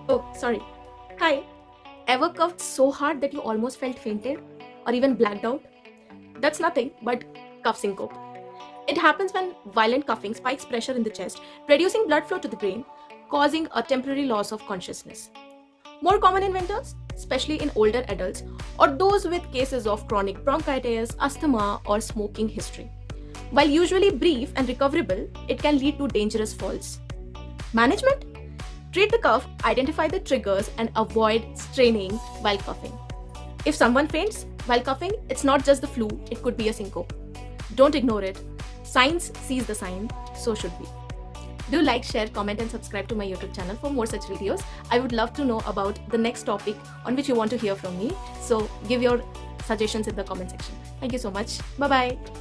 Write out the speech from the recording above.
Oh, sorry. Hi. Ever coughed so hard that you almost felt fainted or even blacked out? That's nothing but cough syncope. It happens when violent coughing spikes pressure in the chest, reducing blood flow to the brain, causing a temporary loss of consciousness. More common in winters, especially in older adults or those with cases of chronic bronchitis, asthma, or smoking history. While usually brief and recoverable, it can lead to dangerous falls. Management: treat the cough, identify the triggers, and avoid straining while coughing. If someone faints while coughing, it's not just the flu, it could be a syncope. Don't ignore it. Science sees the sign, so should we. Do like, share, comment, and subscribe to my YouTube channel for more such videos. I would love to know about the next topic on which you want to hear from me. So give your suggestions in the comment section. Thank you so much. Bye bye.